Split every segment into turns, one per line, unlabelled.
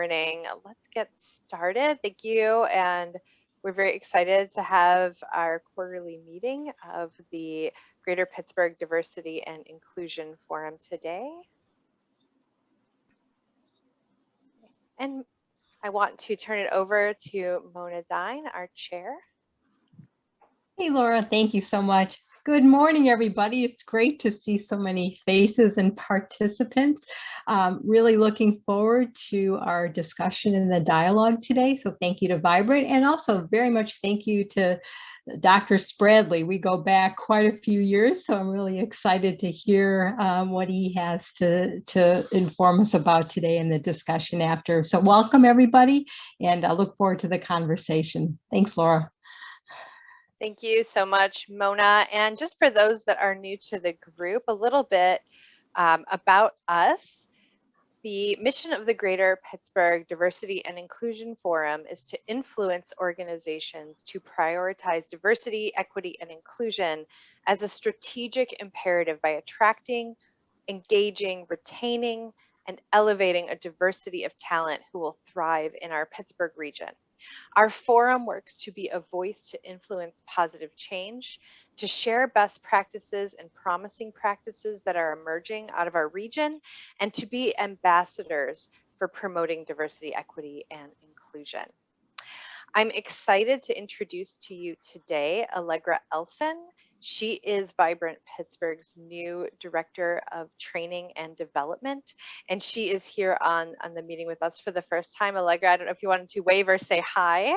morning. Let's get started. Thank you. And we're very excited to have our quarterly meeting of the Greater Pittsburgh Diversity and Inclusion Forum today. And I want to turn it over to Mona Dine, our chair.
Hey, Laura, thank you so much. Good morning, everybody. It's great to see so many faces and participants. Really looking forward to our discussion and the dialogue today. So thank you to Vibrant, and also very much thank you to Dr. Spradley. We go back quite a few years, so I'm really excited to hear what he has to inform us about today in the discussion after. So welcome, everybody, and I look forward to the conversation. Thanks, Laura.
Thank you so much, Mona. And just for those that are new to the group, a little bit about us. The mission of the Greater Pittsburgh Diversity and Inclusion Forum is to influence organizations to prioritize diversity, equity, and inclusion as a strategic imperative by attracting, engaging, retaining, and elevating a diversity of talent who will thrive in our Pittsburgh region. Our forum works to be a voice to influence positive change, to share best practices and promising practices that are emerging out of our region, and to be ambassadors for promoting diversity, equity, and inclusion. I'm excited to introduce to you today Allegra Elson. She is Vibrant Pittsburgh's new Director of Training and Development, and she is here on the meeting with us for the first time. Allegra, I don't know if you wanted to wave or say hi.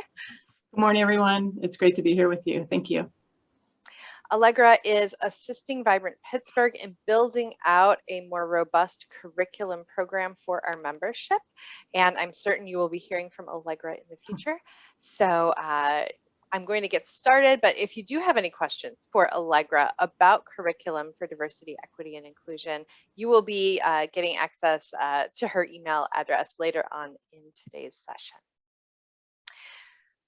Good morning, everyone. It's great to be here with you. Thank you.
Allegra is assisting Vibrant Pittsburgh in building out a more robust curriculum program for our membership, and I'm certain you will be hearing from Allegra in the future. So I'm going to get started, but if you do have any questions for Allegra about curriculum for diversity, equity, and inclusion, you will be getting access to her email address later on in today's session.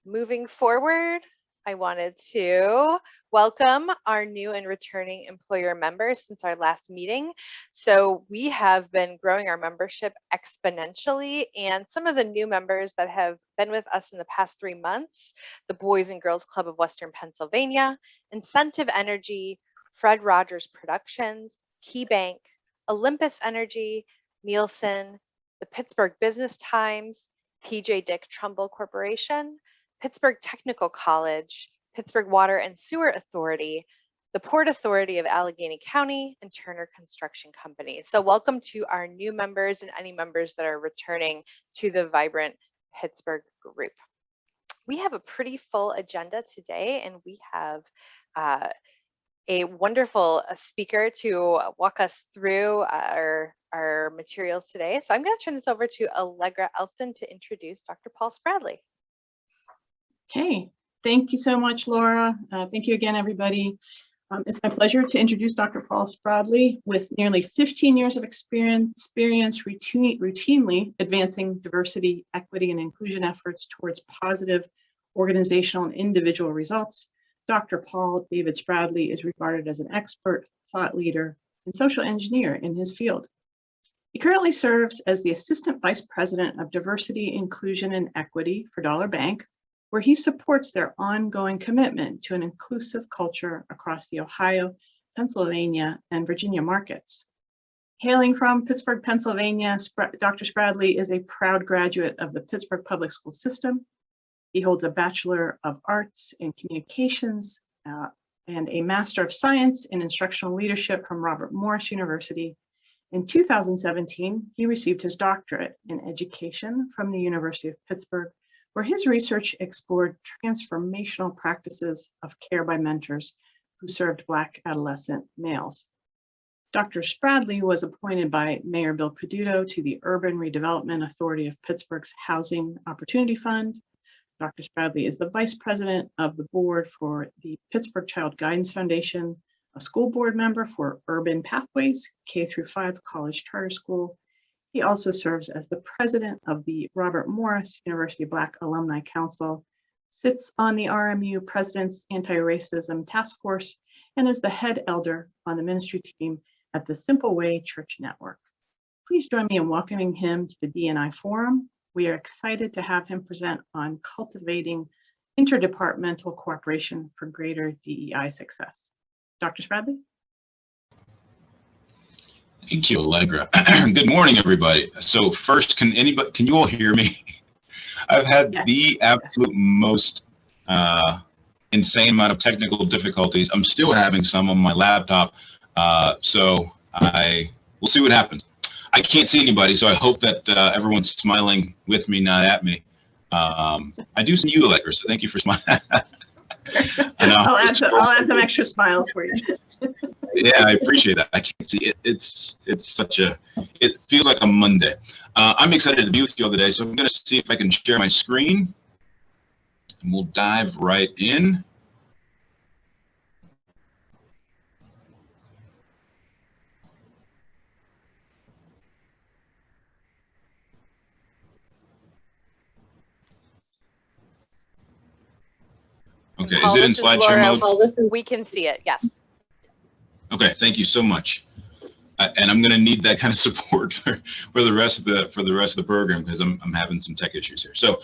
Moving forward, I wanted to welcome our new and returning employer members since our last meeting. So we have been growing our membership exponentially, and some of the new members that have been with us in the past 3 months: the Boys and Girls Club of Western Pennsylvania, Incentive Energy, Fred Rogers Productions, Key Bank, Olympus Energy, Nielsen, the Pittsburgh Business Times, PJ Dick Trumbull Corporation, Pittsburgh Technical College, Pittsburgh Water and Sewer Authority, the Port Authority of Allegheny County, and Turner Construction Company. So welcome to our new members and any members that are returning to the Vibrant Pittsburgh group. We have a pretty full agenda today, and we have a wonderful speaker to walk us through our materials today. So I'm going to turn this over to Allegra Elson to introduce Dr. Paul Spradley.
Okay, thank you so much, Laura. Thank you again, everybody. It's my pleasure to introduce Dr. Paul Spradley. With nearly 15 years of experience routinely advancing diversity, equity, and inclusion efforts towards positive organizational and individual results, Dr. Paul David Spradley is regarded as an expert, thought leader, and social engineer in his field. He currently serves as the Assistant Vice President of Diversity, Inclusion, and Equity for Dollar Bank, where he supports their ongoing commitment to an inclusive culture across the Ohio, Pennsylvania, and Virginia markets. Hailing from Pittsburgh, Pennsylvania, Dr. Spradley is a proud graduate of the Pittsburgh Public School System. He holds a Bachelor of Arts in Communications and a Master of Science in Instructional Leadership from Robert Morris University. In 2017, he received his doctorate in education from the University of Pittsburgh, where his research explored transformational practices of care by mentors who served Black adolescent males. Dr. Spradley was appointed by Mayor Bill Peduto to the Urban Redevelopment Authority of Pittsburgh's Housing Opportunity Fund. Dr. Spradley is the Vice President of the Board for the Pittsburgh Child Guidance Foundation, a school board member for Urban Pathways, K-5 College Charter School. He also serves as the president of the Robert Morris University Black Alumni Council, sits on the RMU President's Anti-Racism Task Force, and is the head elder on the ministry team at the Simple Way Church Network. Please join me in welcoming him to the D&I Forum. we are excited to have him present on cultivating interdepartmental cooperation for greater DEI success. Dr. Spradley?
Thank you, Allegra. Good morning, everybody. So first, can you all hear me? I've had the absolute most insane amount of technical difficulties. I'm still having some on my laptop, so we'll see what happens. I can't see anybody, so I hope that everyone's smiling with me, not at me. I do see you, Allegra, so thank you for smiling.
I'll add some extra smiles for you.
Yeah, I appreciate that. I can't see it. It feels like a Monday. I'm excited to be with you all today, so I'm going to see if I can share my screen, and we'll dive right in. Okay, is it in slideshow mode?
We can see it, yes.
Okay, thank you so much. And I'm going to need that kind of support for the rest of the program, because I'm having some tech issues here. So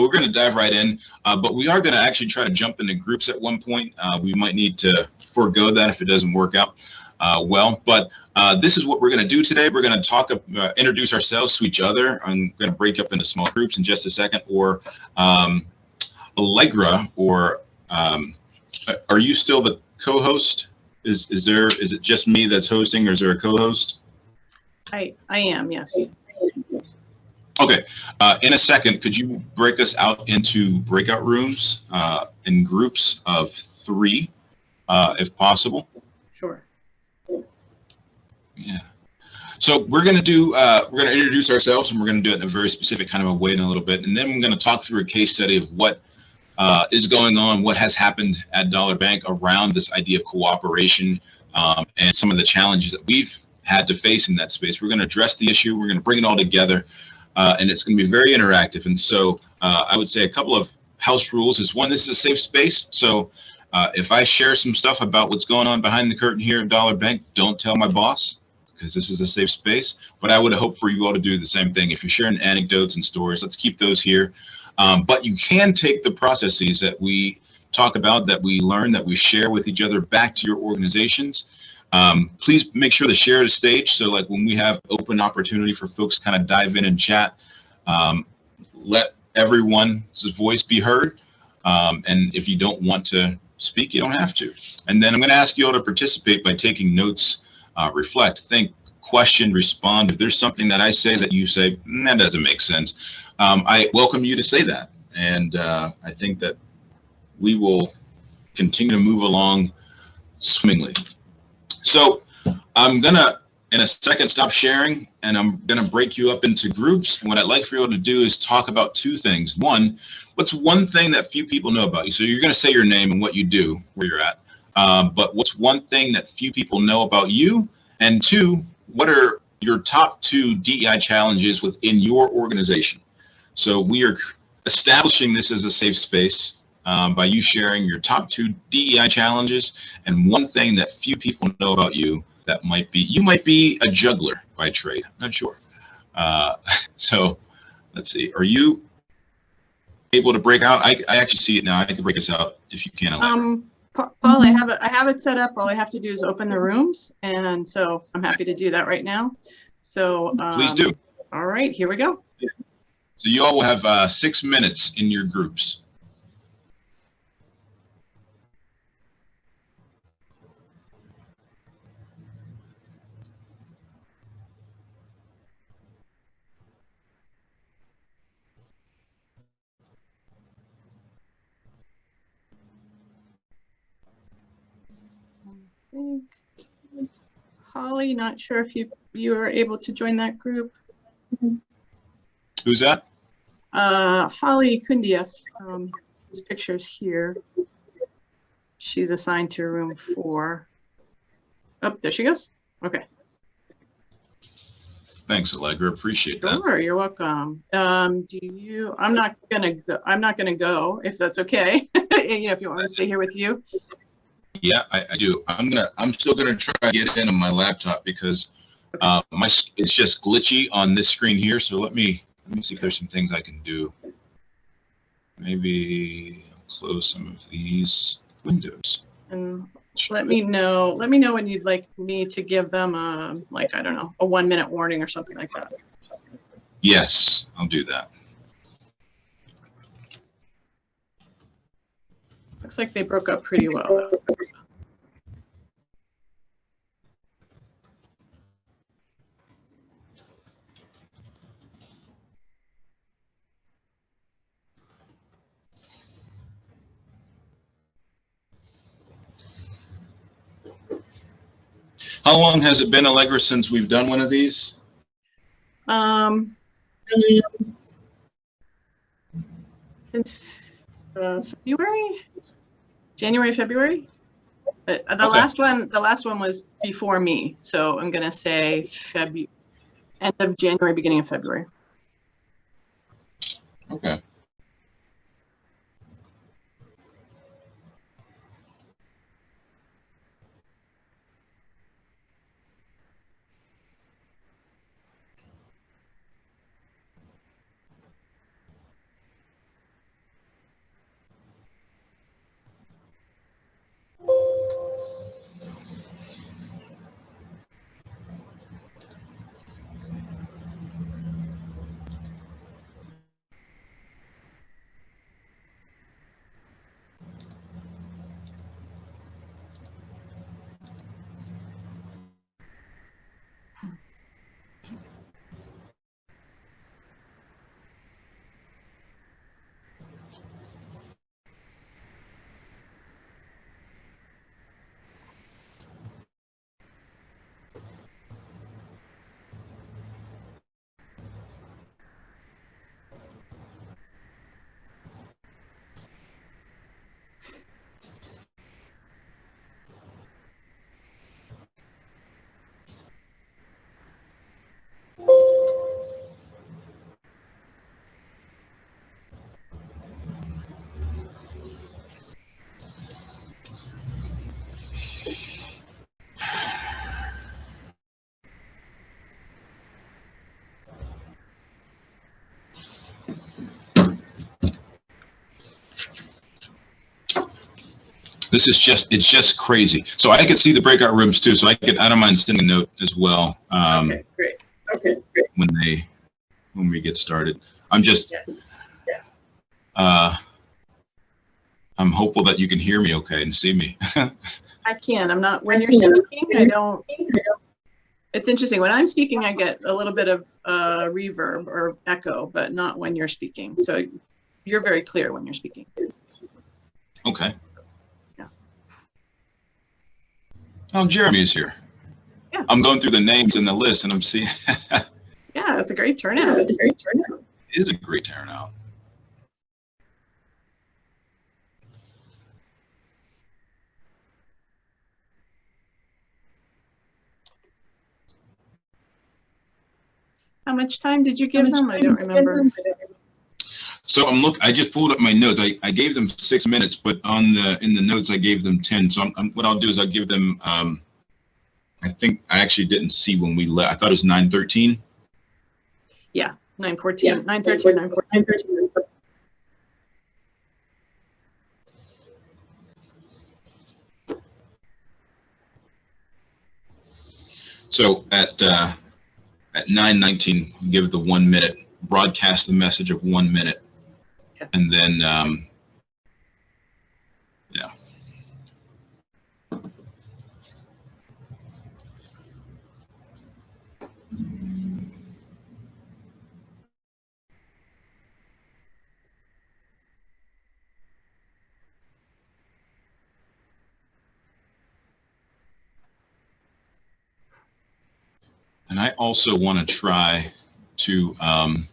we're going to dive right in, but we are going to actually try to jump into groups at one point. We might need to forego that if it doesn't work out well. But this is what we're going to do today. We're going to introduce ourselves to each other. I'm going to break up into small groups in just a second. Or Allegra, or are you still the co-host? Is it just me that's hosting, or is there a co-host?
I am, yes.
Okay. In a second, could you break us out into breakout rooms in groups of 3, if possible?
Sure.
Yeah. So we're going to introduce ourselves, and we're going to do it in a very specific kind of a way in a little bit, and then we're going to talk through a case study of what is going on, what has happened at Dollar Bank around this idea of cooperation, and some of the challenges that we've had to face in that space. We're going to address the issue. We're going to bring it all together, and it's going to be very interactive. And so I would say a couple of house rules is, one, this is a safe space. So if I share some stuff about what's going on behind the curtain here at Dollar Bank, don't tell my boss, because this is a safe space. But I would hope for you all to do the same thing. If you're sharing anecdotes and stories, let's keep those here. But you can take the processes that we talk about, that we learn, that we share with each other, back to your organizations. Please make sure to share the stage. So like when we have open opportunity for folks to kind of dive in and chat, let everyone's voice be heard. And if you don't want to speak, you don't have to. And then I'm going to ask you all to participate by taking notes, reflect, think, question, respond. If there's something that I say that you say, that doesn't make sense, I welcome you to say that. And I think that we will continue to move along swimmingly. So I'm going to, in a second, stop sharing, and I'm going to break you up into groups. And what I'd like for you all to do is talk about 2 things. One, what's one thing that few people know about you? So you're going to say your name and what you do, where you're at. But what's one thing that few people know about you? And 2, what are your top 2 DEI challenges within your organization? So we are establishing this as a safe space by you sharing your top 2 DEI challenges and one thing that few people know about you. That might be, you might be a juggler by trade, not sure. So let's see, are you able to break out? I actually see it now. I can break us out if you can.
Paul, I have it set up. All I have to do is open the rooms, and so I'm happy to do that right now. So
please do.
All right, here we go.
So you all will have 6 minutes in your groups.
Holly, not sure if you are able to join that group.
Who's that?
Holly Kundief, whose picture's here. She's assigned to room 4. Oh, there she goes. Okay.
Thanks, Allegra. Appreciate that.
Sure, you're welcome. I'm not gonna go if that's okay. You know, if you want me to stay here with you.
Yeah, I do. I'm still gonna try to get in on my laptop because it's just glitchy on this screen here. So let me Let me see if there's some things I can do. Maybe I'll close some of these windows.
And let me know when you'd like me to give them a, like, I don't know, a 1-minute warning or something like that.
Yes, I'll do that.
Looks like they broke up pretty well, though.
How long has it been, Allegra, since we've done one of these?
Since February, January, February. The
Okay.
last one was before me, so I'm gonna say end of January, beginning of February.
Okay. It's just crazy. So I could see the breakout rooms too. So I don't mind sending a note as well.
Okay, great. Okay, great.
When we get started. I'm just, I'm hopeful that you can hear me okay and see me.
I can. I'm not, when you're speaking, I don't. It's interesting. When I'm speaking, I get a little bit of reverb or echo, but not when you're speaking. So you're very clear when you're speaking.
Okay.
Yeah.
Oh, Jeremy is here.
Yeah.
I'm going through the names in the list and I'm seeing.
Yeah, that's a great turnout.
It is a great turnout.
How much time did you give them? I don't remember.
So I just pulled up my notes. I gave them 6 minutes, but in the notes I gave them 10. So what I'll do is I'll give them. I think I actually didn't see when we left. I thought it was 9:13.
Yeah, 9:14, 9:13, 9:14.
So at 9:19, give it the 1 minute. Broadcast the message of 1 minute, and then yeah. And I also want to try to I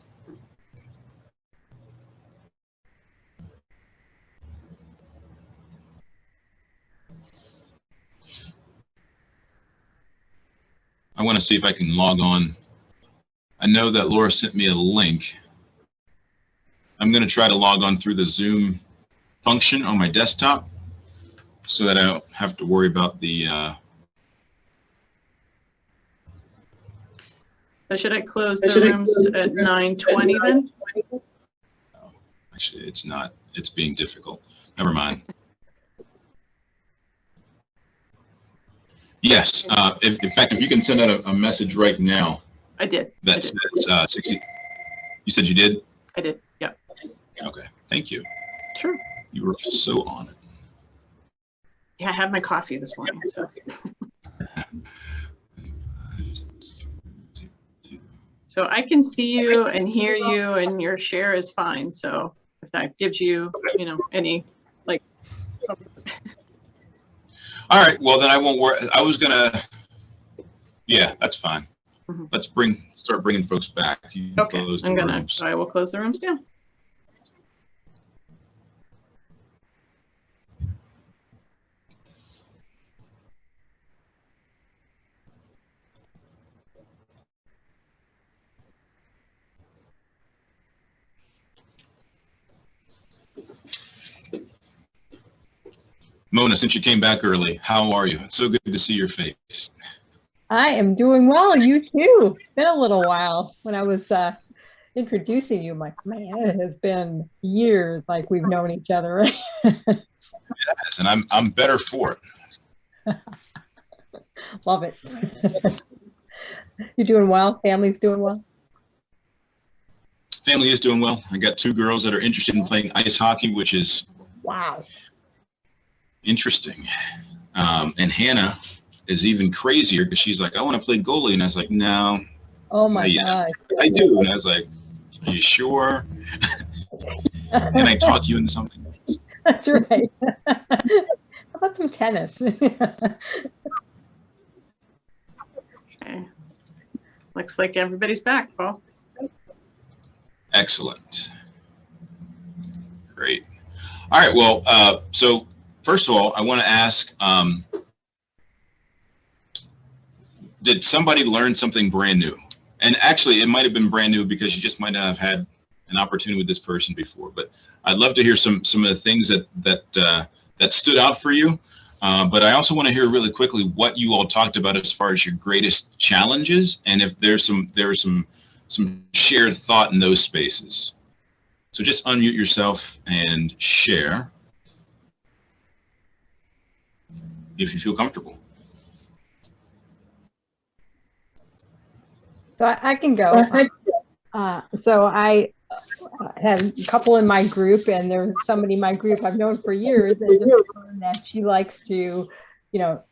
want to see if I can log on. I know that Laura sent me a link. I'm going to try to log on through the Zoom function on my desktop so that I don't have to worry about the
So should I close the rooms at 9:20 then?
Actually, it's not. It's being difficult. Never mind. Yes. In fact, if you can send out a message right now.
I did.
That says 60. You said you did?
I did. Yeah.
Okay. Thank you.
Sure.
You were so on it.
Yeah, I had my coffee this morning. So. So I can see you and hear you, and your share is fine. So if that gives you, you know, any like.
All right. Well, then I won't worry. I was gonna. Yeah, that's fine.
Mhm.
Let's start bringing folks back. You can
Okay,
close the
I'm gonna.
rooms.
I will close the rooms down.
Mona, since you came back early, how are you? It's so good to see your face.
I am doing well. You too. It's been a little while. When I was introducing you, I'm like, man, it has been years like we've known each other, right?
Yes, and I'm better for it.
Love it. You doing well? Family's doing well?
Family is doing well. I got 2 girls that are interested in playing ice hockey, which is
Wow.
interesting. And Hannah is even crazier because she's like, I want to play goalie. And I was like, no.
Oh my
Yeah,
God.
I do. And I was like, are you sure? Can I talk you into something?
That's right. How about some tennis?
Okay. Looks like everybody's back, Paul.
Excellent. Great. All right. Well, so first of all, I want to ask, did somebody learn something brand new? And actually, it might have been brand new because you just might not have had an opportunity with this person before. But I'd love to hear some of the things that stood out for you. But I also want to hear really quickly what you all talked about as far as your greatest challenges, and if there was some shared thought in those spaces. So just unmute yourself and share if you feel comfortable.
So I can go. So I had a couple in my group, and there was somebody in my group I've known for years, and just learned that she likes to, you know,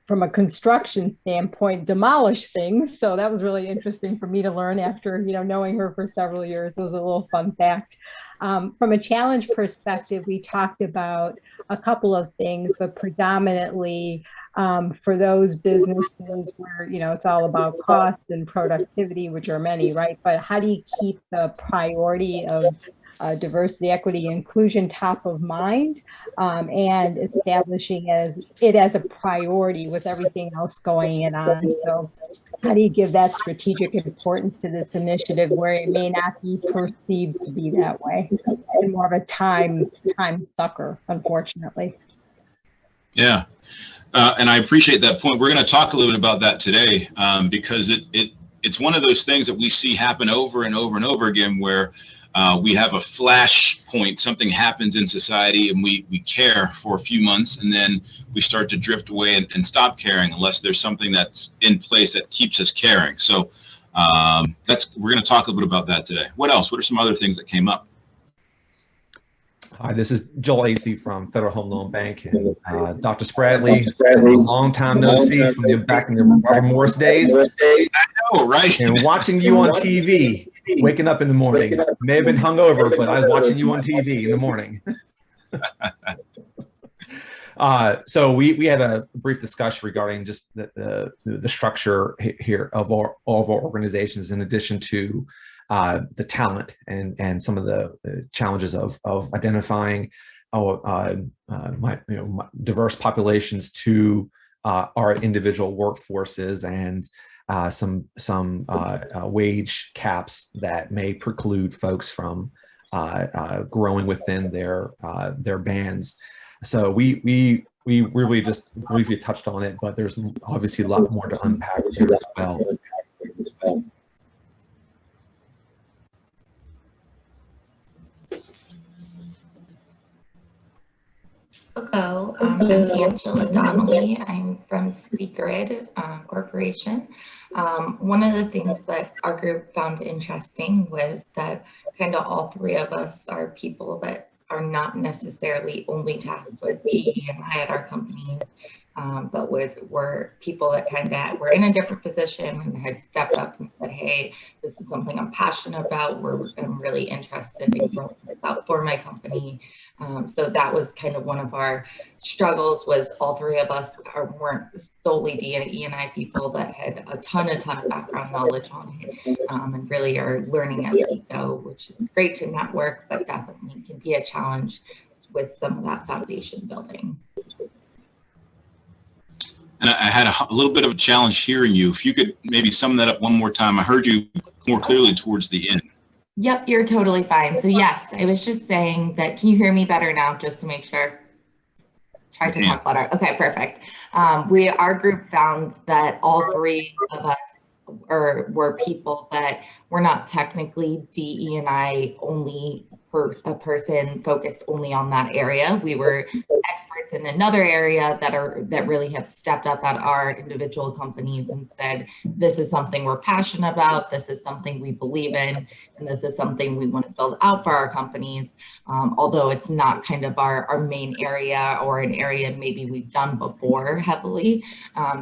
from a construction standpoint, demolish things. So that was really interesting for me to learn after, you know, knowing her for several years. It was a little fun fact. From a challenge perspective, we talked about a couple of things, but predominantly for those businesses where, you know, it's all about cost and productivity, which are many, right? But how do you keep the priority of diversity, equity, inclusion top of mind, and establishing it as a priority with everything else going on? So how do you give that strategic importance to this initiative where it may not be perceived to be that way, and more of a time sucker, unfortunately?
Yeah. And I appreciate that point. We're going to talk a little bit about that today because it's one of those things that we see happen over and over and over again where we have a flash point, something happens in society and we care for a few months and then we start to drift away and stop caring unless there's something that's in place that keeps us caring. So we're going to talk a little bit about that today. What else? What are some other things that came up?
Hi, this is Joel Acey from Federal Home Loan Bank. And, Dr. Spradley, long time no see from back in the Robert Morris days.
I know, right?
And watching you on TV, waking up in the morning. May have been hungover, but I was watching you on TV in the morning. So we had a brief discussion regarding just the structure here of all of our organizations, in addition to the talent and some of the challenges of identifying diverse populations to our individual workforces, and some wage caps that may preclude folks from growing within their bands. So we really just briefly touched on it, but there's obviously a lot more to unpack there as well.
Hello, I'm Angela Donnelly. I'm from Secret Corporation. One of the things that our group found interesting was that kind of all three of us are people that are not necessarily only tasked with DE&I at our companies, but were people that kind of were in a different position and had stepped up and said, hey, this is something I'm passionate about. I'm really interested in growing this out for my company. So that was kind of one of our struggles, was all three of us weren't solely DE&I people that had a ton of background knowledge on it, and really are learning as we go, which is great to network, but definitely can be a challenge with some of that foundation building.
And I had a little bit of a challenge hearing you. If you could maybe sum that up one more time. I heard you more clearly towards the end.
Yep, you're totally fine. So yes, I was just saying that, can you hear me better now, just to make sure? Try to talk louder. Okay, perfect. Our group found that all three of us were people that were not technically DE&I only a person focused only on that area. We were experts in another area that really have stepped up at our individual companies and said, this is something we're passionate about, this is something we believe in, and this is something we want to build out for our companies, although it's not kind of our main area or an area maybe we've done before heavily.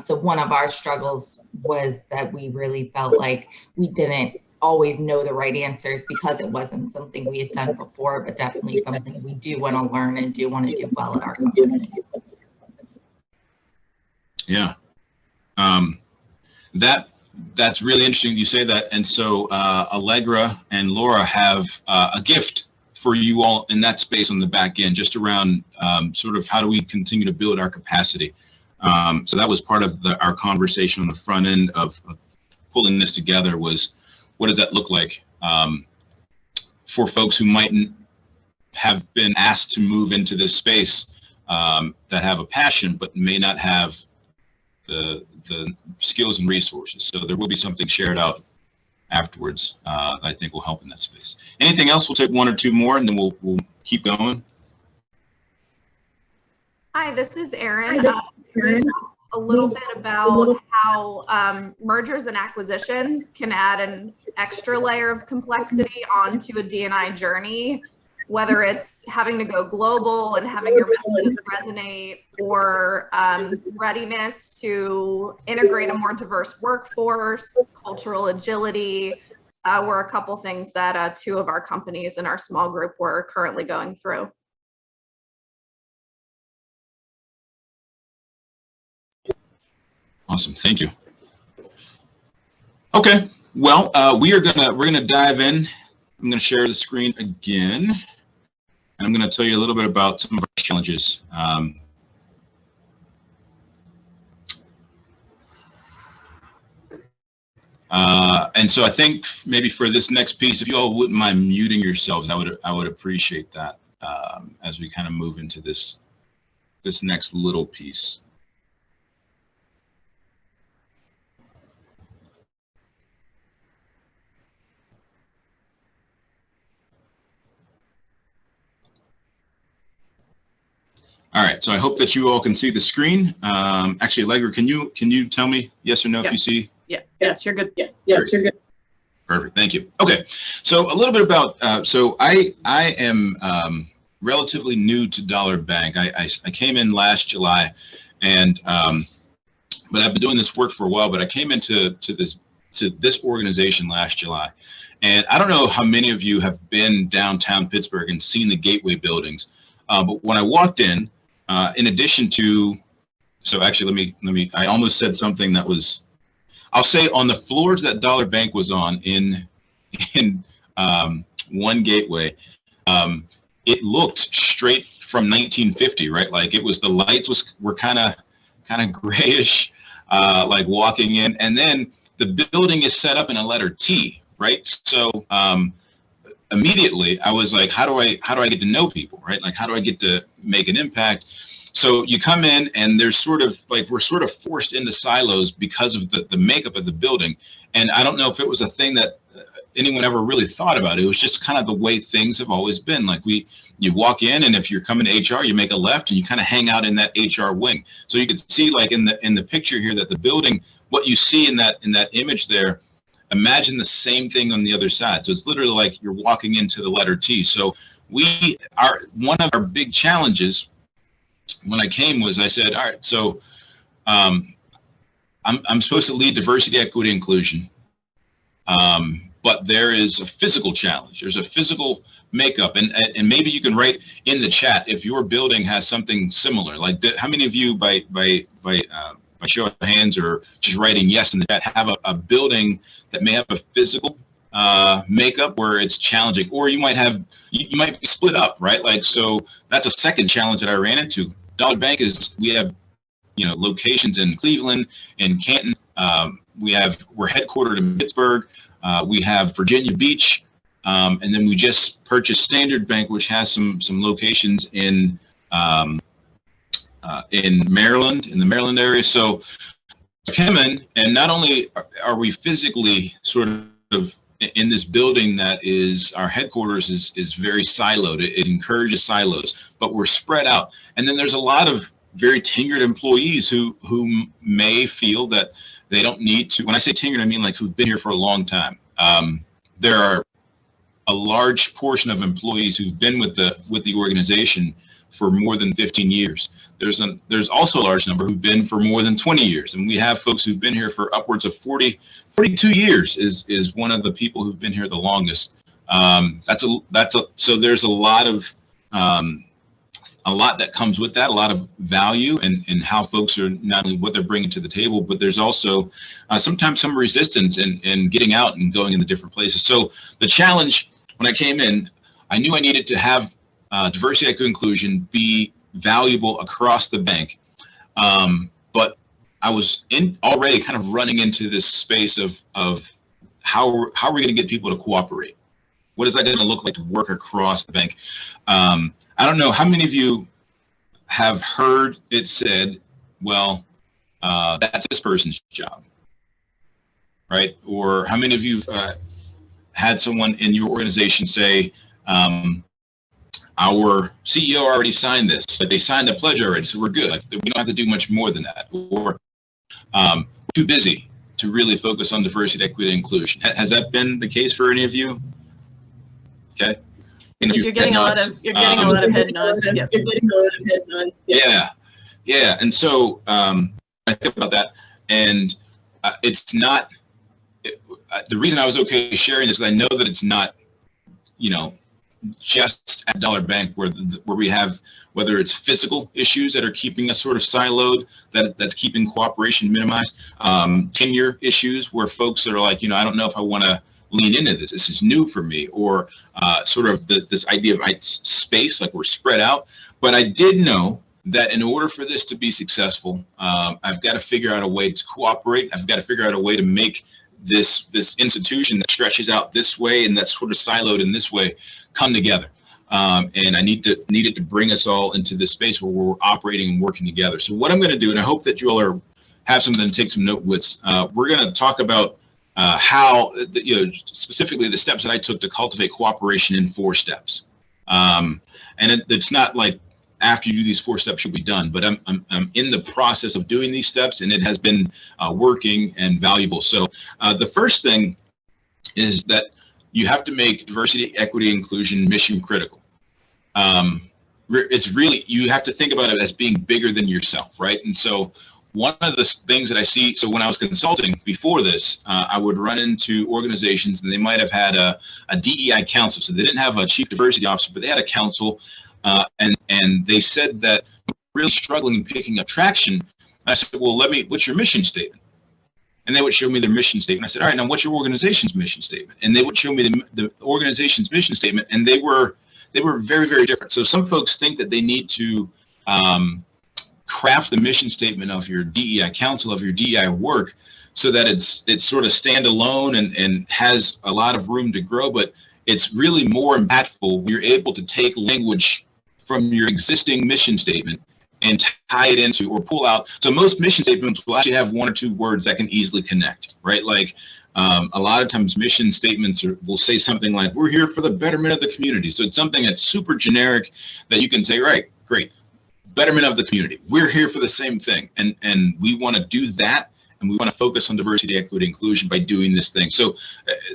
So one of our struggles was that we really felt like we didn't always know the right answers because it wasn't something we had done before, but definitely something we do want to learn and do want to do well at our companies.
Yeah, that's really interesting you say that. And so Allegra and Laura have a gift for you all in that space on the back end, just around sort of how do we continue to build our capacity. So that was part of our conversation on the front end of pulling this together, was what does that look like for folks who mightn't have been asked to move into this space, that have a passion but may not have the skills and resources. So there will be something shared out afterwards that I think will help in that space. Anything else? We'll take one or two more and then we'll keep going.
Hi, this is Erin. A little bit about how mergers and acquisitions can add an extra layer of complexity onto a D&I journey, whether it's having to go global and having your message resonate, or readiness to integrate a more diverse workforce, cultural agility, were a couple things that two of our companies in our small group were currently going through.
Awesome, thank you. Okay, well, we're gonna dive in. I'm gonna share the screen again, and I'm gonna tell you a little bit about some of our challenges. And so I think maybe for this next piece, if you all wouldn't mind muting yourselves, I would appreciate that as we kind of move into this next little piece. All right, so I hope that you all can see the screen. Actually, Allegra, can you tell me yes or no if you see?
Yeah. Yes, you're good. Yeah. Yes, you're good.
Perfect. Thank you. Okay. So a little bit about. So I am relatively new to Dollar Bank. I came in last July, and but I've been doing this work for a while. But I came into this organization last July, and I don't know how many of you have been downtown Pittsburgh and seen the Gateway buildings. But when I walked in addition to, so actually let me, I almost said something that was, I'll say on the floors that Dollar Bank was on in One Gateway, it looked straight from 1950, right? Like it was, the lights were kind of grayish, like walking in, and then the building is set up in a letter T, right? So immediately I was like, how do I get to know people, right? Like, how do I get to make an impact? So you come in and there's sort of like, we're sort of forced into silos because of the makeup of the building. And I don't know if it was a thing that anyone ever really thought about it. It was just kind of the way things have always been. Like you walk in, and if you're coming to HR, you make a left, and you kind of hang out in that HR wing. So you can see, like in the picture here, that the building, what you see in that image there, imagine the same thing on the other side. So it's literally like you're walking into the letter T. So one of our big challenges when I came was, I said, all right, so I'm supposed to lead diversity, equity, inclusion. But there is a physical challenge. There's a physical makeup, and maybe you can write in the chat if your building has something similar. Like, how many of you, by show of hands or just writing yes in the chat, have a building that may have a physical makeup where it's challenging, or you might be split up, right? Like, so that's a second challenge that I ran into. Dollar Bank we have locations in Cleveland, in Canton. We're headquartered in Pittsburgh. We have Virginia Beach, and then we just purchased Standard Bank, which has some locations in Maryland, in the Maryland area. So I came in, and not only are we physically sort of in this building that is our headquarters is very siloed. It encourages silos, but we're spread out. And then there's a lot of very tenured employees who may feel that they don't need to. When I say tenured, I mean like who've been here for a long time. There are a large portion of employees who've been with the organization for more than 15 years. There's also a large number who've been for more than 20 years, and we have folks who've been here for upwards of 42 years is one of the people who've been here the longest. So there's a lot that comes with that, a lot of value and how folks are, not only what they're bringing to the table, but there's also sometimes some resistance in getting out and going into different places. So the challenge when I came in, I knew I needed to have diversity, equity, inclusion be valuable across the bank. But I was already kind of running into this space of how are we going to get people to cooperate? What is that going to look like to work across the bank? I don't know how many of you have heard it said, well, that's this person's job, right? Or how many of you had someone in your organization say, our CEO already signed this, like they signed the pledge already, so we're good. Like, we don't have to do much more than that. Or too busy to really focus on diversity, equity, and inclusion. Has that been the case for any of you? Okay.
You're getting a lot of head nods. Yes. You're getting a lot of head nods.
Yeah. And so I think about that, and it's not. The reason I was okay sharing this is I know that it's not, just at Dollar Bank where we have, whether it's physical issues that are keeping us sort of siloed, that's keeping cooperation minimized, tenure issues where folks are like, I don't know if I want to lean into this. This is new for me, or sort of this idea of space, like we're spread out. But I did know that in order for this to be successful, I've got to figure out a way to cooperate. I've got to figure out a way to make this institution that stretches out this way and that's sort of siloed in this way come together. And I needed to bring us all into this space where we're operating and working together. So what I'm going to do, and I hope that you all have something to take some note with, we're going to talk about how, specifically the steps that I took to cultivate cooperation in 4 steps. And it's not like after you do these 4 steps you'll be done, but I'm in the process of doing these steps, and it has been working and valuable. So the first thing is that you have to make diversity, equity, inclusion mission critical. It's really, you have to think about it as being bigger than yourself, right? And so one of the things that I see, so when I was consulting before this, I would run into organizations and they might have had a DEI council. So they didn't have a chief diversity officer, but they had a council, and they said that really struggling picking up traction. I said, well, what's your mission statement? And they would show me their mission statement. I said, all right, now what's your organization's mission statement? And they would show me the organization's mission statement, and they were very, very different. So some folks think that they need to craft the mission statement of your DEI council, of your DEI work, so that it's sort of standalone and has a lot of room to grow, but it's really more impactful when you're able to take language from your existing mission statement and tie it into or pull out. So most mission statements will actually have 1 or 2 words that can easily connect, right? Like A lot of times mission statements will say something like, we're here for the betterment of the community. So it's something that's super generic that you can say, right, great, betterment of the community. We're here for the same thing. And we want to do that. And we want to focus on diversity, equity, inclusion by doing this thing. So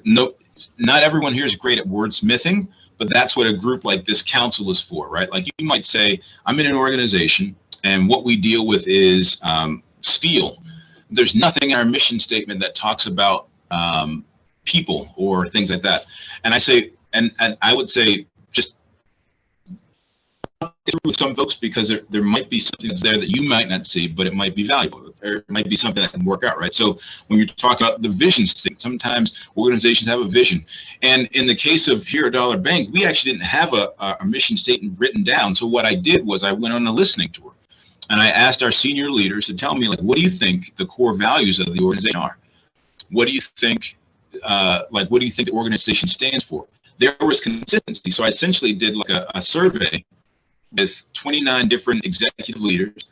no, not everyone here is great at wordsmithing, but that's what a group like this council is for, right? Like you might say, I'm in an organization and what we deal with is steel. There's nothing in our mission statement that talks about people or things like that. And I say, and I would say, just with some folks, because there might be something that's there that you might not see, but it might be valuable, or it might be something that can work out, right? So when you're talking about the vision statement, sometimes organizations have a vision. And in the case of here at Dollar Bank, we actually didn't have a mission statement written down. So what I did was I went on a listening tour and I asked our senior leaders to tell me, like, what do you think the core values of the organization are? What do you think, what do you think the organization stands for? There was consistency. So I essentially did like a survey with 29 different executive leaders,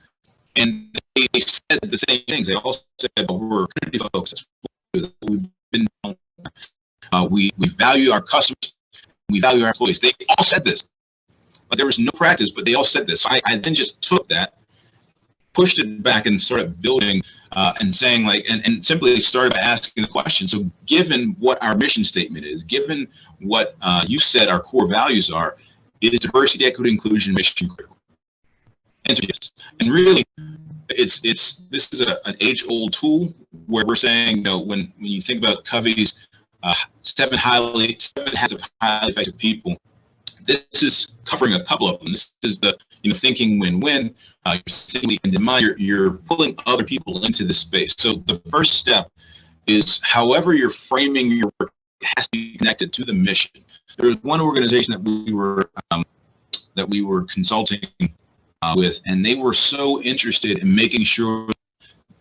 and they said the same things. They all said, well, we're community folks. We've been, we value our customers. We value our employees. They all said this. But there was no practice, but they all said this. So I then just took that, pushed it back, and started building and saying, like, and simply started by asking the question. So given what our mission statement is, given what you said our core values are, is diversity, equity, inclusion, mission critical? Answer yes. And really, this is an age-old tool where we're saying, you know, when you think about Covey's 7 habits of highly effective people, this is covering a couple of them. This is the thinking win-win. You're pulling other people into this space. So the first step is, however you're framing your work, it has to be connected to the mission. There was one organization that we were consulting with, and they were so interested in making sure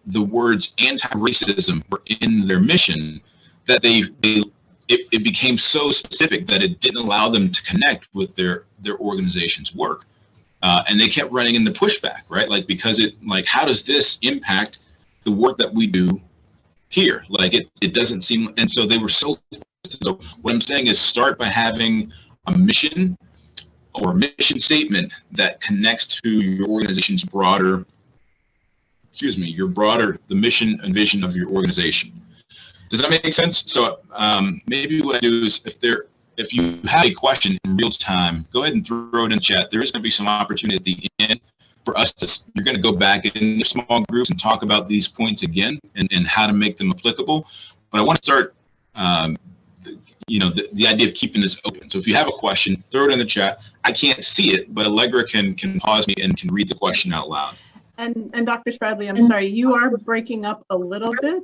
the words anti-racism were in their mission that it became so specific that it didn't allow them to connect with their organization's work. And they kept running into pushback, right? Like, because how does this impact the work that we do here? Like, it doesn't seem, and so they were so what I'm saying is, start by having a mission or a mission statement that connects to your organization's broader, the mission and vision of your organization. Does that make sense? So maybe what I do is, if you have a question in real time, go ahead and throw it in chat. There is going to be some opportunity at the end for us you're going to go back in your small groups and talk about these points again and how to make them applicable. But I want to start, the idea of keeping this open. So if you have a question, throw it in the chat. I can't see it, but Allegra can pause me and can read the question out loud.
And Dr. Spradley, I'm sorry, you are breaking up a little bit,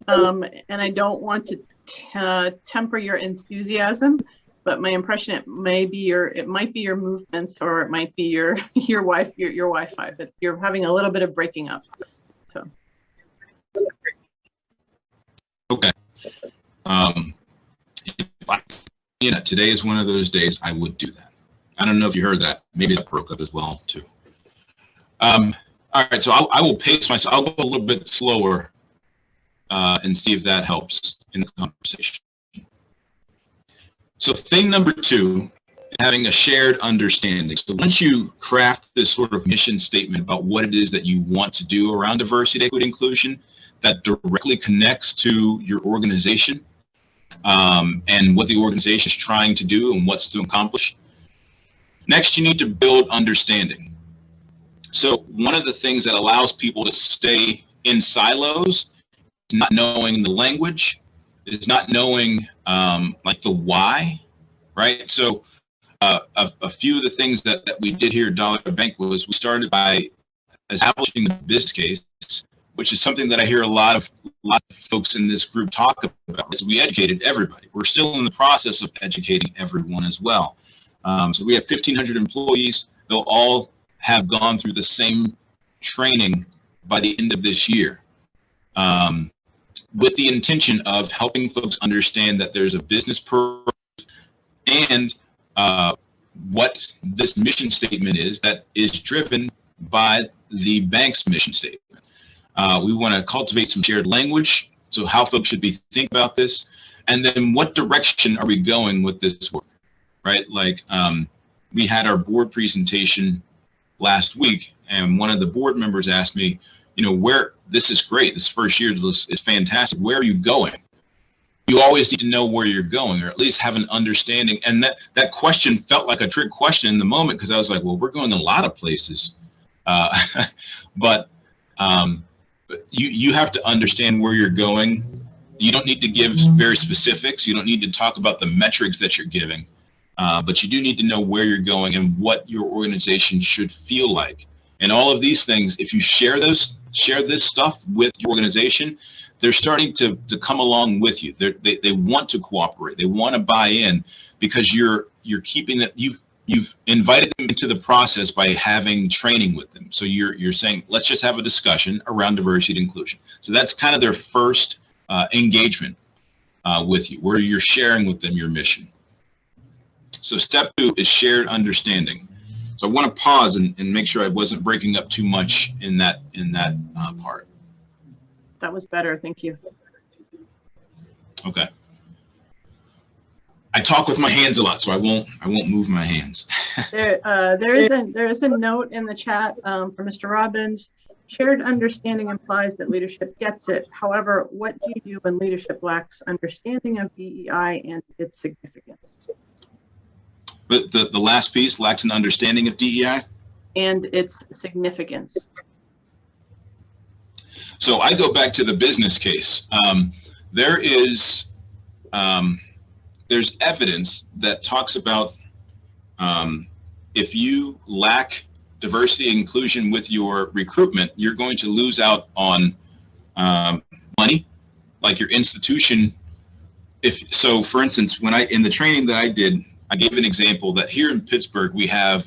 and I don't want to temper your enthusiasm, but my impression it might be your movements, or it might be your Wi-Fi, but you're having a little bit of breaking up. So.
Okay. Today is one of those days I would do that. I don't know if you heard that. Maybe that broke up as well too. All right, so I will pace myself. I'll go a little bit slower and see if that helps in the conversation. So thing number 2, having a shared understanding. So once you craft this sort of mission statement about what it is that you want to do around diversity, equity, inclusion, that directly connects to your organization and what the organization is trying to do and what's to accomplish. Next, you need to build understanding. So one of the things that allows people to stay in silos is not knowing the language, is not knowing the why, right? So a few of the things that we did here at Dollar Bank was we started by establishing the business case, which is something that I hear a lot of folks in this group talk about, is we educated everybody. We're still in the process of educating everyone as well. So we have 1,500 employees. They'll all have gone through the same training by the end of this year, with the intention of helping folks understand that there's a business purpose and what this mission statement is that is driven by the bank's mission statement. We want to cultivate some shared language So how folks should be thinking about this, and then what direction are we going with this work, right? Like we had our board presentation last week, and one of the board members asked me, you know, where, this is great, this first year is fantastic, where are you going? You always need to know where you're going, or at least have an understanding. And that question felt like a trick question in the moment, because I was like, well, we're going a lot of places. But you have to understand where you're going. You don't need to give very specifics. You don't need to talk about the metrics that you're giving. But you do need to know where you're going and what your organization should feel like. And all of these things, if you share this stuff with your organization, they're starting to come along with you. They want to cooperate. They want to buy in, because you're keeping that, you've invited them into the process by having training with them. So you're saying, let's just have a discussion around diversity and inclusion. So that's kind of their first engagement with you, where you're sharing with them your mission. So step 2 is shared understanding. So I want to pause and make sure I wasn't breaking up too much in that part.
That was better. Thank you.
Okay. I talk with my hands a lot, so I won't move my hands.
There is a note in the chat from Mr. Robbins. Shared understanding implies that leadership gets it. However, what do you do when leadership lacks understanding of DEI and its significance?
But the last piece, lacks an understanding of DEI?
And its significance.
So I go back to the business case. There's evidence that talks about if you lack diversity and inclusion with your recruitment, you're going to lose out on money, like your institution. So for instance, in the training that I did, I gave an example that here in Pittsburgh, we have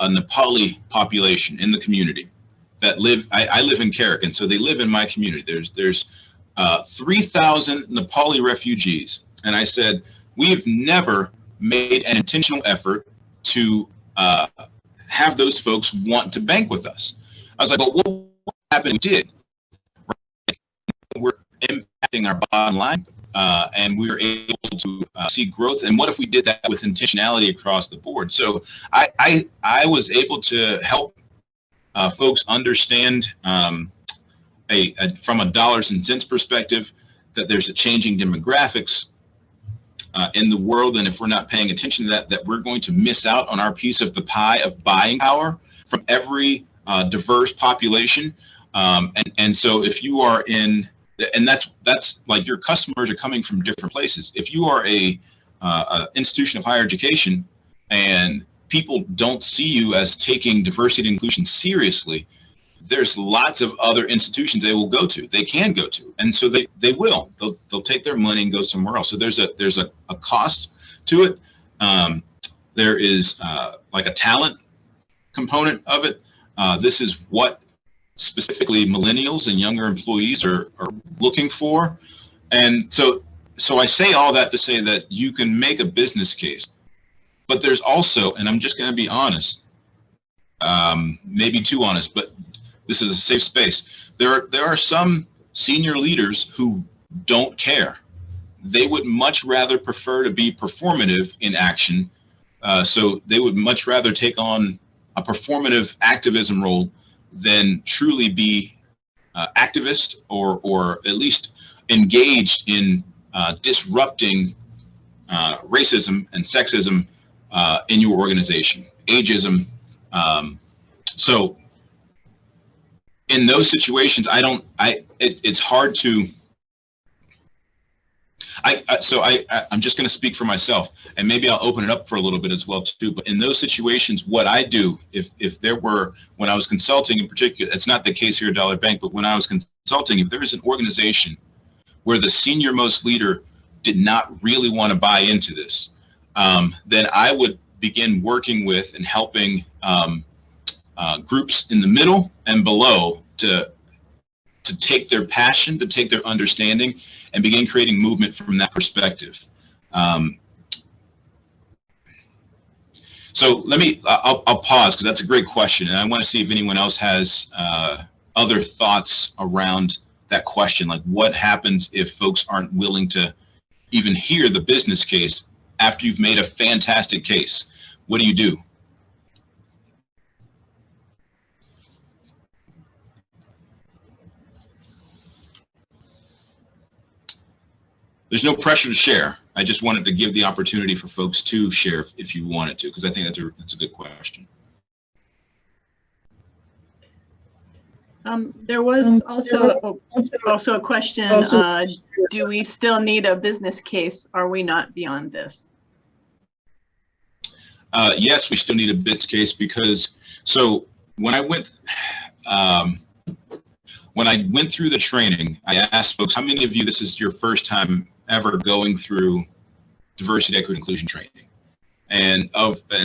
a Nepali population in the community that live, I live in Carrick, and so they live in my community. There's 3,000 Nepali refugees. And I said, we've never made an intentional effort to have those folks want to bank with us. I was like, well, what happened? We did. We're impacting our bottom line, and we were able to see growth. And what if we did that with intentionality across the board? So I was able to help folks understand from a dollars and cents perspective that there's a changing demographics in the world, and if we're not paying attention to that we're going to miss out on our piece of the pie of buying power from every diverse population. And so if you are in, and that's like your customers are coming from different places. If you are a institution of higher education and people don't see you as taking diversity and inclusion seriously, there's lots of other institutions they will go to, they can go to, and so they will. They'll take their money and go somewhere else. So there's a cost to it. There is like a talent component of it. This is what specifically millennials and younger employees are looking for. And so I say all that to say that you can make a business case, but there's also, and I'm just going to be honest, maybe too honest, but this is a safe space. There are some senior leaders who don't care. They would much rather prefer to be performative in action. So they would much rather take on a performative activism role than truly be activist or at least engaged in disrupting racism and sexism in your organization, ageism. So in those situations, it's hard to, I'm just going to speak for myself, and maybe I'll open it up for a little bit as well too. But in those situations, what I do, if there were, when I was consulting in particular, it's not the case here at Dollar Bank, but when I was consulting, if there is an organization where the senior most leader did not really want to buy into this, then I would begin working with and helping groups in the middle and below to take their passion, to take their understanding, and begin creating movement from that perspective. So I'll pause because that's a great question, and I want to see if anyone else has other thoughts around that question, like what happens if folks aren't willing to even hear the business case after you've made a fantastic case? What do you do? There's no pressure to share. I just wanted to give the opportunity for folks to share if you wanted to, because I think that's a good question.
There was also a question, do we still need a business case? Are we not beyond this?
Yes, we still need a business case, because so when I went through the training, I asked folks, how many of you, this is your first time ever going through diversity, equity, inclusion training? And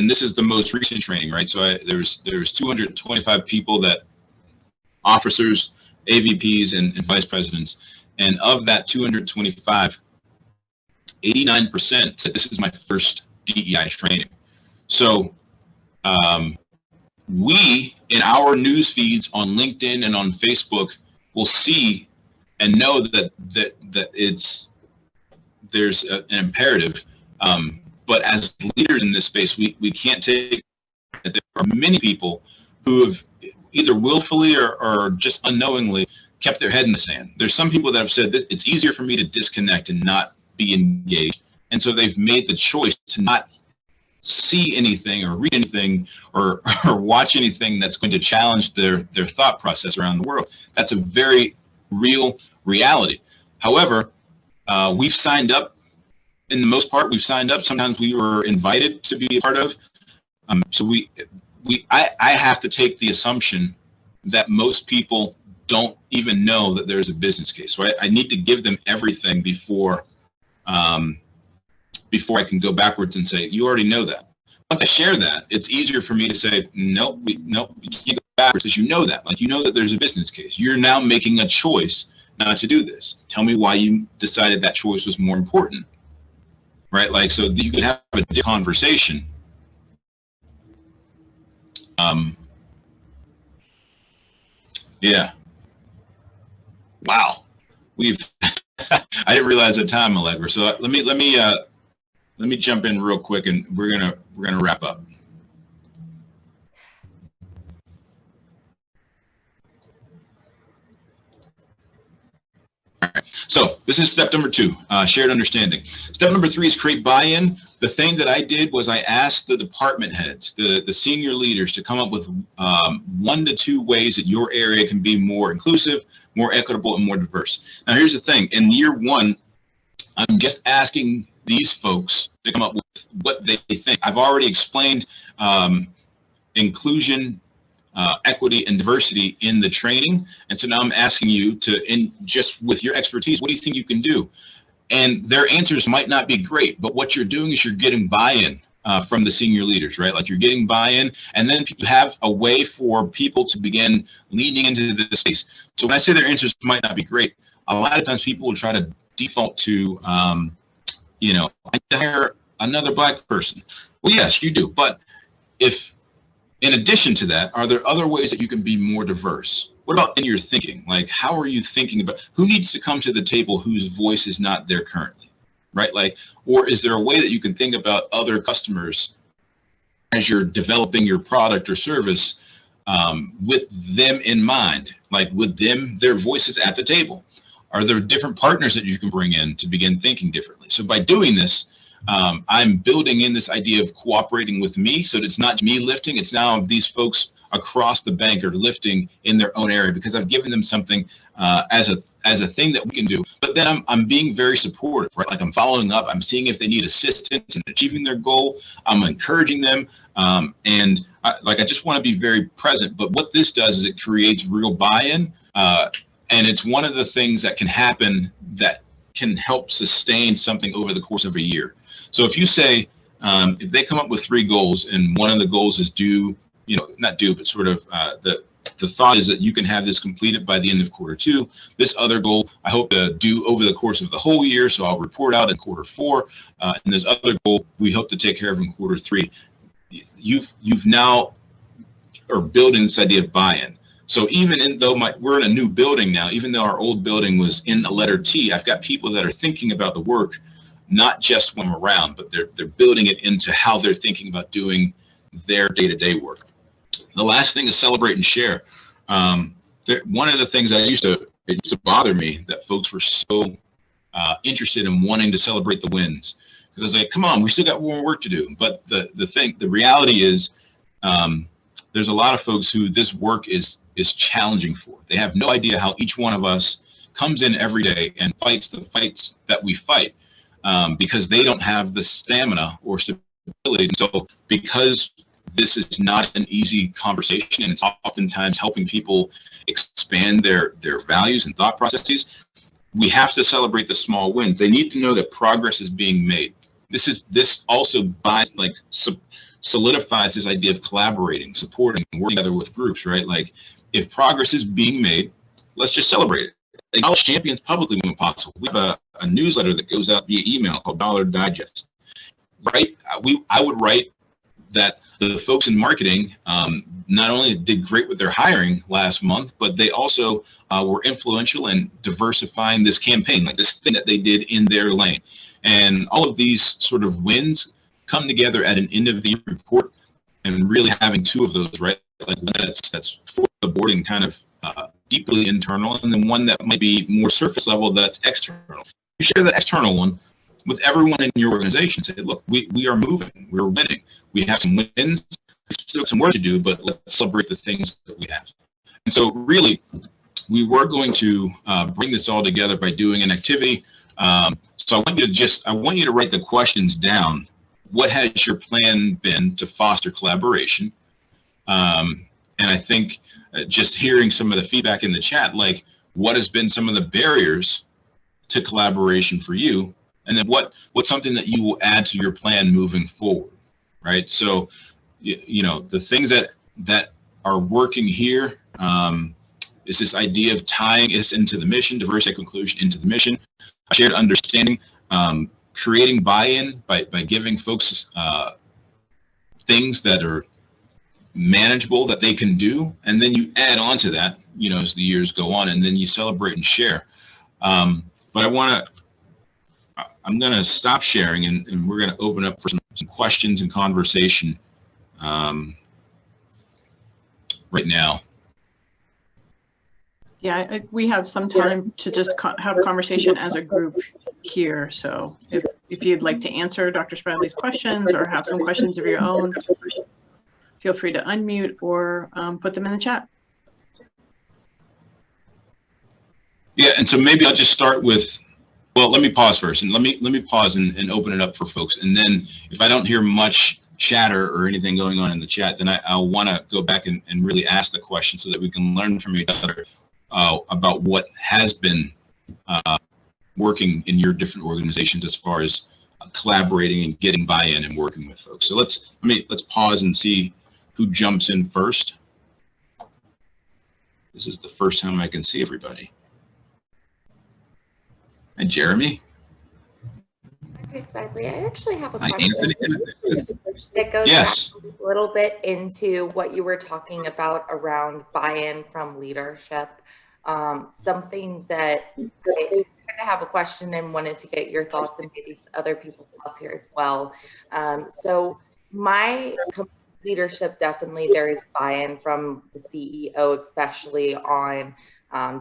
this is the most recent training, right? So there's 225 people, that officers, AVPs, and vice presidents. And of that 225, 89% said this is my first DEI training. So we, in our news feeds on LinkedIn and on Facebook, will see and know that there's an imperative. But as leaders in this space, we can't take that there are many people who have either willfully or just unknowingly kept their head in the sand. There's some people that have said that it's easier for me to disconnect and not be engaged. And so they've made the choice to not see anything or read anything or watch anything that's going to challenge their thought process around the world. That's a very real reality. However, we've signed up. In the most part, we've signed up. Sometimes we were invited to be a part of. So I have to take the assumption that most people don't even know that there's a business case. So I need to give them everything before I can go backwards and say, you already know that. Once I share that, it's easier for me to say, nope, you can't go backwards, because you know that. Like, you know that there's a business case. You're now making a choice not to do this. Tell me why you decided that choice was more important, right? Like, so you can have a conversation. Yeah. Wow. I didn't realize the time, Allegra. So let me jump in real quick, and we're gonna wrap up. All right. So this is step number 2, shared understanding. Step number 3 is create buy-in. The thing that I did was I asked the department heads, the senior leaders, to come up with 1 to 2 ways that your area can be more inclusive, more equitable, and more diverse. Now, here's the thing. In year 1, I'm just asking these folks to come up with what they think. I've already explained inclusion, equity, and diversity in the training. And so now I'm asking you to, just with your expertise, what do you think you can do? And their answers might not be great, but what you're doing is you're getting buy-in from the senior leaders, right? Like, you're getting buy-in, and then you have a way for people to begin leaning into the space. So when I say their answers might not be great, a lot of times people will try to default to, I hire another Black person. Well, yes, you do. But if, in addition to that, are there other ways that you can be more diverse? What about in your thinking? Like, how are you thinking about who needs to come to the table whose voice is not there currently, right? Like, or is there a way that you can think about other customers as you're developing your product or service with them in mind, like with their voices at the table? Are there different partners that you can bring in to begin thinking differently? So by doing this, I'm building in this idea of cooperating with me, so that it's not me lifting, it's now these folks across the bank are lifting in their own area, because I've given them something as a thing that we can do. But then I'm being very supportive, right? Like, I'm following up, I'm seeing if they need assistance in achieving their goal, I'm encouraging them, and I just want to be very present. But what this does is it creates real buy-in, and it's one of the things that can happen that can help sustain something over the course of a year. So if you say, if they come up with 3 goals, and one of the goals is but sort of the thought is that you can have this completed by the end of quarter 2. This other goal I hope to do over the course of the whole year, so I'll report out in quarter 4. And this other goal we hope to take care of in quarter 3. You've now are building this idea of buy-in. So even though we're in a new building now, even though our old building was in the letter T, I've got people that are thinking about the work, not just when I'm around, but they're building it into how they're thinking about doing their day-to-day work. The last thing is celebrate and share. One of the things it used to bother me that folks were so interested in wanting to celebrate the wins. Because I was like, come on, we still got more work to do. But the reality is, there's a lot of folks who this work is challenging for. They have no idea how each one of us comes in every day and fights the fights that we fight, because they don't have the stamina or stability. And so because this is not an easy conversation, and it's oftentimes helping people expand their values and thought processes, we have to celebrate the small wins. They need to know that progress is being made. This also solidifies this idea of collaborating, supporting, working together with groups, right? Like, if progress is being made, let's just celebrate it. Acknowledge champions publicly when possible. We have a newsletter that goes out via email called Dollar Digest. Right? I would write that the folks in marketing not only did great with their hiring last month, but they also were influential in diversifying this campaign, like this thing that they did in their lane. And all of these sort of wins come together at an end of the year report, and really having two of those, right? Like that's for the board and kind of deeply internal, and then one that might be more surface level that's external. You share that external one with everyone in your organization. Say, look, we are moving, we're winning, we have some wins, there's still some work to do, but let's celebrate the things that we have. And so really, we were going to bring this all together by doing an activity. So I want you to write the questions down. What has your plan been to foster collaboration? And I think just hearing some of the feedback in the chat, like what has been some of the barriers to collaboration for you? And then what's something that you will add to your plan moving forward, right? So, you know, the things that are working here is this idea of tying us into the mission, diversity, equity, inclusion into the mission, shared understanding, creating buy-in by giving folks things that are manageable that they can do, and then you add on to that, you know, as the years go on, and then you celebrate and share. But I'm going to stop sharing, and we're going to open up for some questions and conversation right now.
Yeah, we have some time to just have conversation as a group here. So if you'd like to answer Dr. Spradley's questions or have some questions of your own, feel free to unmute or put them in the chat.
Yeah, and so maybe I'll just start with, well, let me pause first, and let me pause and open it up for folks. And then if I don't hear much chatter or anything going on in the chat, then I'll want to go back and really ask the question so that we can learn from each other about what has been working in your different organizations as far as collaborating and getting buy-in and working with folks. So let's pause and see who jumps in first. This is the first time I can see everybody. And Jeremy?
Dr. Spradley, I actually have a
Hi,
question that goes
yes.
back a little bit into what you were talking about around buy-in from leadership. Something that I kind of have a question and wanted to get your thoughts and maybe other people's thoughts here as well. So my leadership, definitely there is buy-in from the CEO, especially on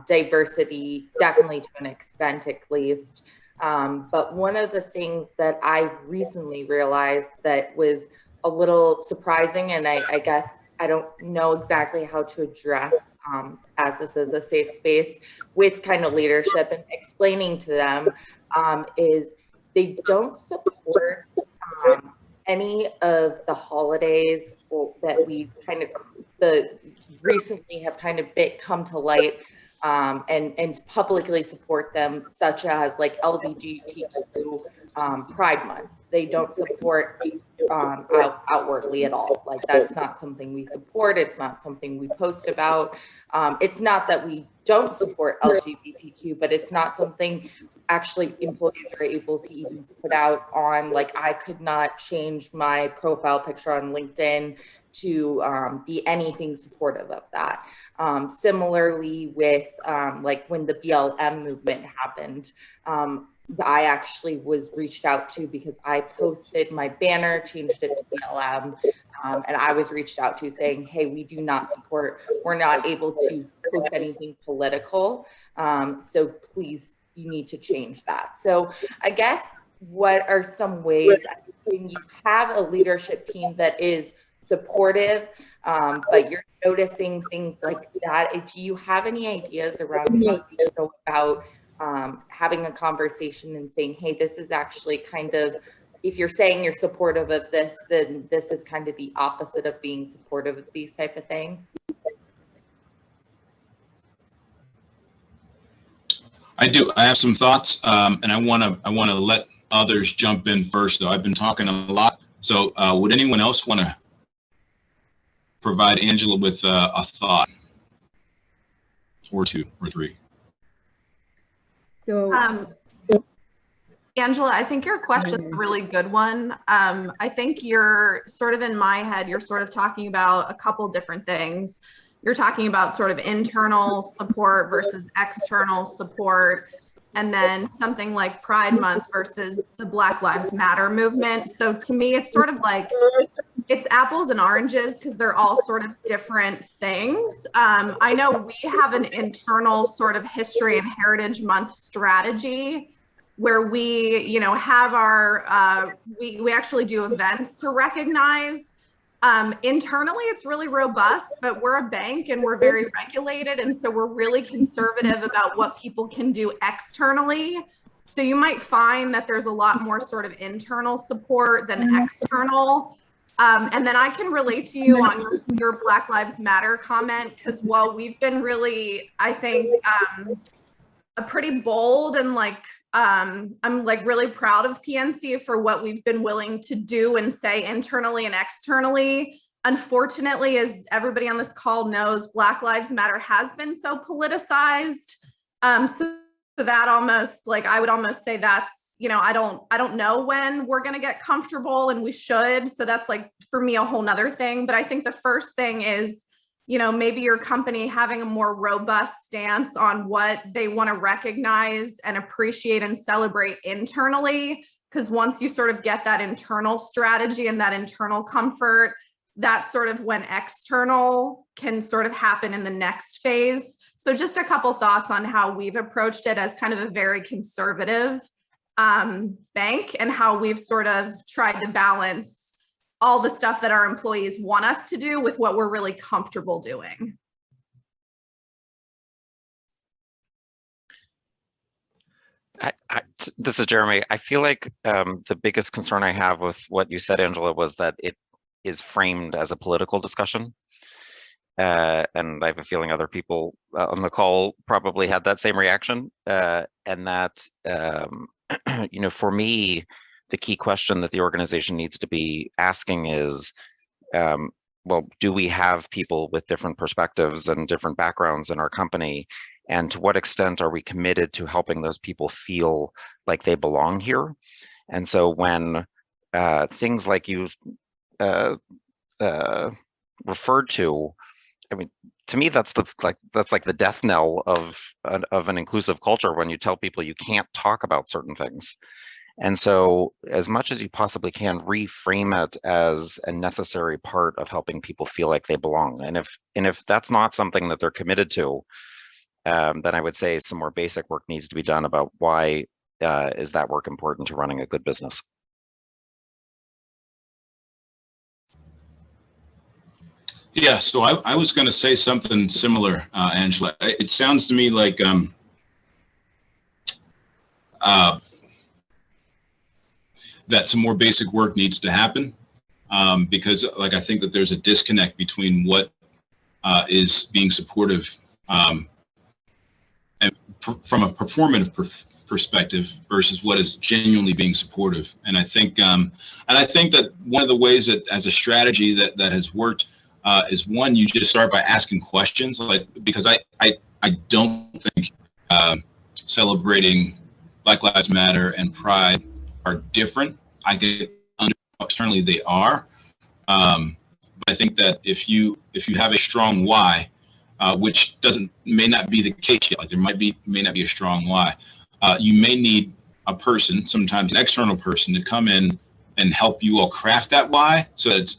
diversity, definitely to an extent at least. But one of the things that I recently realized that was a little surprising, and I guess I don't know exactly how to address, as this is a safe space with kind of leadership and explaining to them, is they don't support any of the holidays that we kind of recently have kind of come to light, and publicly support them, such as like LGBTQ Pride Month. They don't support outwardly at all. Like, that's not something we support. It's not something we post about. It's not that we don't support LGBTQ, but it's not something actually employees are able to even put out on, like, I could not change my profile picture on LinkedIn to be anything supportive of that. Similarly with like when the BLM movement happened, I actually was reached out to because I posted my banner, changed it to BLM, and I was reached out to saying, hey, we do not support, we're not able to post anything political, so please, you need to change that. So I guess what are some ways when you have a leadership team that is supportive, but you're noticing things like that, do you have any ideas around how you go about having a conversation and saying, hey, this is actually kind of, if you're saying you're supportive of this, then this is kind of the opposite of being supportive of these type of things?
I do. I have some thoughts, and I want to let others jump in first. Though I've been talking a lot, so would anyone else want to provide Angela with a thought, or two, or three?
So,
Angela, I think your question is a really good one. I think you're sort of, in my head, you're sort of talking about a couple different things. You're talking about sort of internal support versus external support, and then something like Pride Month versus the Black Lives Matter movement. So to me, it's sort of like, it's apples and oranges because they're all sort of different things. I know we have an internal sort of History and Heritage Month strategy where we, you know, have our, we actually do events to recognize. Internally, it's really robust, but we're a bank and we're very regulated. And so we're really conservative about what people can do externally. So you might find that there's a lot more sort of internal support than external. And then I can relate to you on your Black Lives Matter comment, because while we've been really, I think, a pretty bold and like, I'm like really proud of PNC for what we've been willing to do and say internally and externally. Unfortunately, as everybody on this call knows, Black Lives Matter has been so politicized. So that almost, like, I would almost say that's, you know, I don't know when we're going to get comfortable, and we should. So that's, like, for me, a whole nother thing. But I think the first thing is, you know, maybe your company having a more robust stance on what they want to recognize and appreciate and celebrate internally. Because once you sort of get that internal strategy and that internal comfort, that's sort of when external can sort of happen in the next phase. So just a couple thoughts on how we've approached it as kind of a very conservative bank, and how we've sort of tried to balance all the stuff that our employees want us to do with what we're really comfortable doing.
This is Jeremy. I feel like the biggest concern I have with what you said, Angela, was that it is framed as a political discussion. And I have a feeling other people on the call probably had that same reaction. And that, you know, for me, the key question that the organization needs to be asking is, well, do we have people with different perspectives and different backgrounds in our company? And to what extent are we committed to helping those people feel like they belong here? And so when things like you referred to, I mean, to me, that's like the death knell of an inclusive culture, when you tell people you can't talk about certain things. And so as much as you possibly can, reframe it as a necessary part of helping people feel like they belong. And if that's not something that they're committed to, then I would say some more basic work needs to be done about why is that work important to running a good business.
Yeah, so I was going to say something similar, Angela. It sounds to me like that some more basic work needs to happen, because, like, I think that there's a disconnect between what is being supportive and from a performative perspective versus what is genuinely being supportive. And I think that one of the ways that, as a strategy that has worked, is, one, you just start by asking questions, like, because I don't think celebrating Black Lives Matter and Pride are different. I get externally they are, but I think that if you have a strong why, which may not be the case yet, like there may not be a strong why, you may need a person, sometimes an external person, to come in and help you all craft that why, so that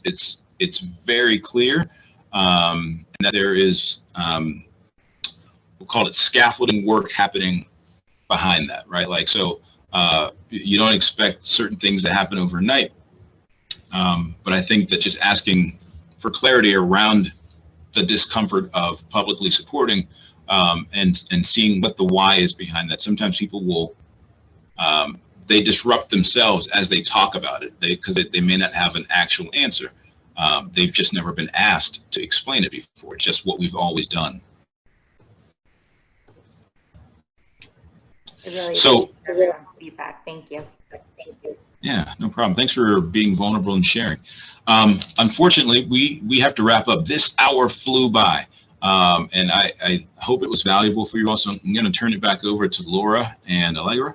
it's very clear, and that there is we'll call it scaffolding work happening behind that, right? Like, so you don't expect certain things to happen overnight, but I think that just asking for clarity around the discomfort of publicly supporting and seeing what the why is behind that. Sometimes people will they disrupt themselves as they talk about it, because they may not have an actual answer. They've just never been asked to explain it before. It's just what we've always done.
I really
So,
appreciate everyone's feedback. Thank you.
Yeah, no problem. Thanks for being vulnerable and sharing. Unfortunately, we have to wrap up. This hour flew by, and I hope it was valuable for you all. So I'm going to turn it back over to Laura and Allegra.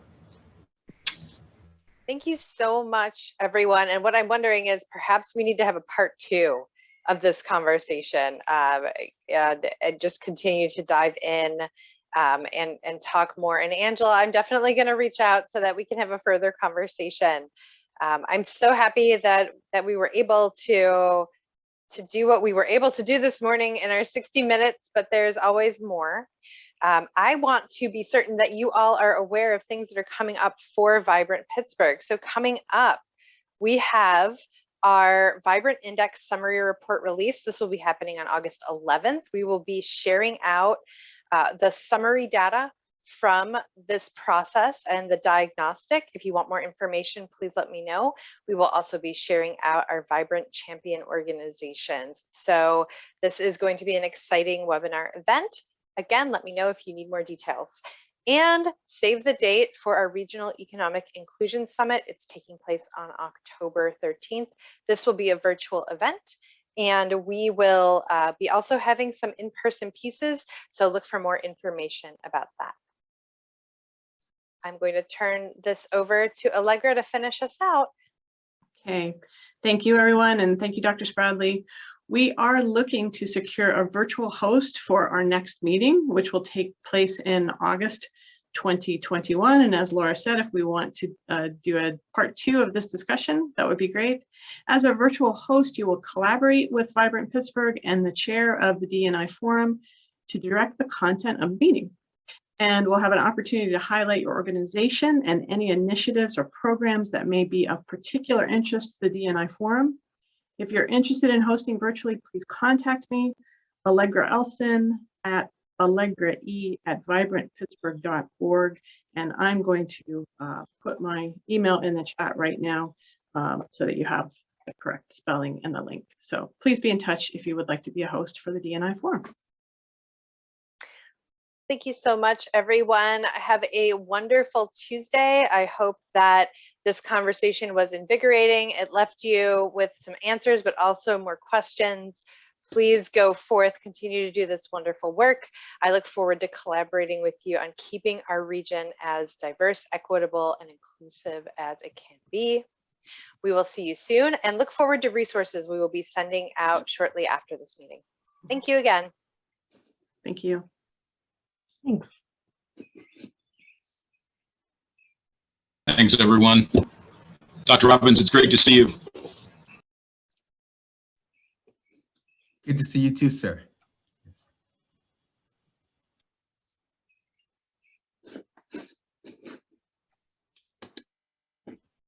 Thank you so much, everyone. And what I'm wondering is perhaps we need to have a part 2 of this conversation, and just continue to dive in and talk more. And Angela, I'm definitely going to reach out so that we can have a further conversation. I'm so happy that we were able to do what we were able to do this morning in our 60 minutes, but there's always more. I want to be certain that you all are aware of things that are coming up for Vibrant Pittsburgh. So coming up, we have our Vibrant Index Summary Report release. This will be happening on August 11th. We will be sharing out the summary data from this process and the diagnostic. If you want more information, please let me know. We will also be sharing out our Vibrant Champion organizations. So this is going to be an exciting webinar event. Again, let me know if you need more details. And save the date for our Regional Economic Inclusion Summit. It's taking place on October 13th. This will be a virtual event, and we will be also having some in-person pieces, so look for more information about that. I'm going to turn this over to Allegra to finish us out.
Okay, thank you everyone, and thank you, Dr. Spradley. We are looking to secure a virtual host for our next meeting, which will take place in August 2021. And as Laura said, if we want to do a part 2 of this discussion, that would be great. As a virtual host, you will collaborate with Vibrant Pittsburgh and the chair of the D&I Forum to direct the content of the meeting. And we'll have an opportunity to highlight your organization and any initiatives or programs that may be of particular interest to the D&I Forum. If you're interested in hosting virtually, please contact me, Allegra Elson at allegrae@vibrantpittsburgh.org. And I'm going to put my email in the chat right now so that you have the correct spelling and the link. So please be in touch if you would like to be a host for the D&I Forum.
Thank you so much, everyone. Have a wonderful Tuesday. I hope that this conversation was invigorating. It left you with some answers, but also more questions. Please go forth, continue to do this wonderful work. I look forward to collaborating with you on keeping our region as diverse, equitable, and inclusive as it can be. We will see you soon, and look forward to resources we will be sending out shortly after this meeting. Thank you again.
Thank you.
Thanks.
Thanks, everyone. Dr. Robbins, it's great to see you.
Good to see you too, sir.